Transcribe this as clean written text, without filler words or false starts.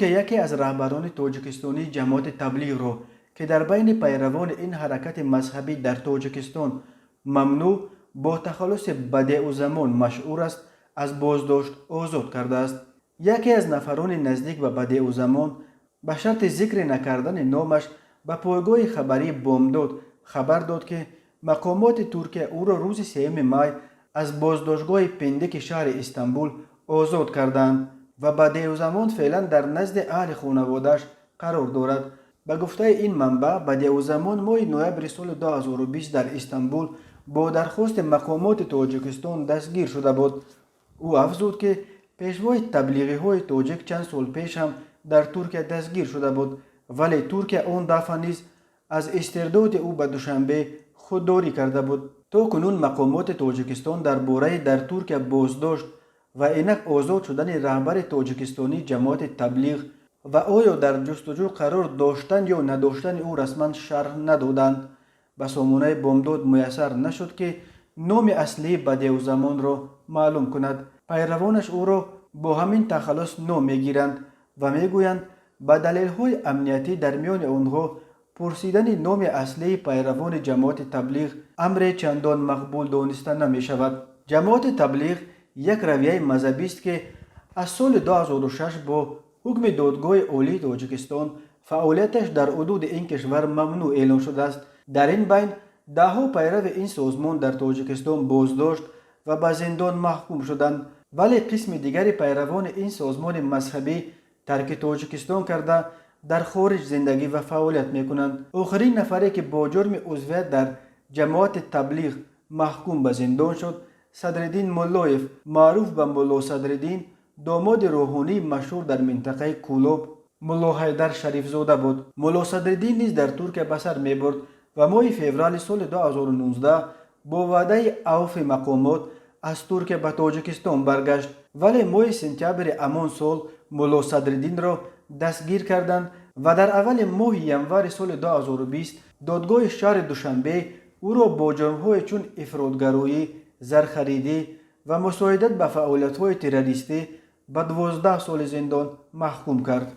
ترکیه یکی از رهبران تاجیکستانی جماعت تبلیغ را که در بین پیروان این حرکت مذهبی در تاجیکستان ممنوع با تخلص بدیعالزمان مشهور است از بازداشت آزاد کرده است. یکی از نفران نزدیک به بدیعالزمان به شرط ذکر نکردن نامش به پایگاه خبری بامداد خبر داد که مقامات ترکیه او را روز 3 می از بازداشتگاه پندک شهر استانبول آزاد کردند و بدیعالزمان فعلا در نزد اهل خانواده‌اش قرار دارد. به گفته این منبع بدیعالزمان ماه نوامبر سال 2020 در استانبول با درخواست مقامات تاجیکستان دستگیر شده بود. او افزود که پیشوای تبلیغی های تاجیک چند سال پیش هم در ترکیه دستگیر شده بود، ولی ترکیه آن دفعه نیز از استرداد او به دوشنبه خودداری کرده بود. تا کنون مقامات تاجیکستان در ترکیه بازداشت و اینک آزاد شدن رهبر تاجیکستانی جماعت تبلیغ و آیا در جستجو قرار داشتن یا نداشتن او رسما شرح ندادند. به سامانه بامداد میسر نشد که نام اصلی بدیعالزمان را معلوم کند. پیروانش او را با همین تخلص نام میگیرند و میگویند به دلایل امنیتی در میان آنها پرسیدن نام اصلی پیروان جماعت تبلیغ امر چندان مقبول دانسته نمی شود. جماعت تبلیغ یک رویه مذهبی است که از سال 2006 با حکم دادگاه عالی تاجیکستان فعالیتش در حدود این کشور ممنوع اعلام شده است. در این بین دهها پیرو این سازمان در تاجیکستان بازداشت و به زندان محکوم شدند، ولی قسم دیگری پیروان این سازمان مذهبی ترک تاجیکستان کرده در خارج زندگی و فعالیت میکنند. آخرین نفری که با جرم عضویت در جماعت تبلیغ محکوم به زندان شد صدرالدین ملایف معروف به ملا صدرالدین، داماد روحانی مشهور در منطقه کولوب ملا حیدر شریف زاده بود. ملا صدرالدین نیز در ترکیه به سر میبرد و ماه فوریه سال 2019 با وعده عفو مقامات از ترکیه به تاجیکستان برگشت، ولی ماه سپتامبر همان سال ملا صدرالدین را دستگیر کردند و در اول ماه ژانویه سال 2020 دادگاه شهر دوشنبه او را با جرم‌های چون افراط‌گرایی، زرخریدی و مساعدت به فعالیت‌های تروریستی به 12 سال زندان محکوم کرد.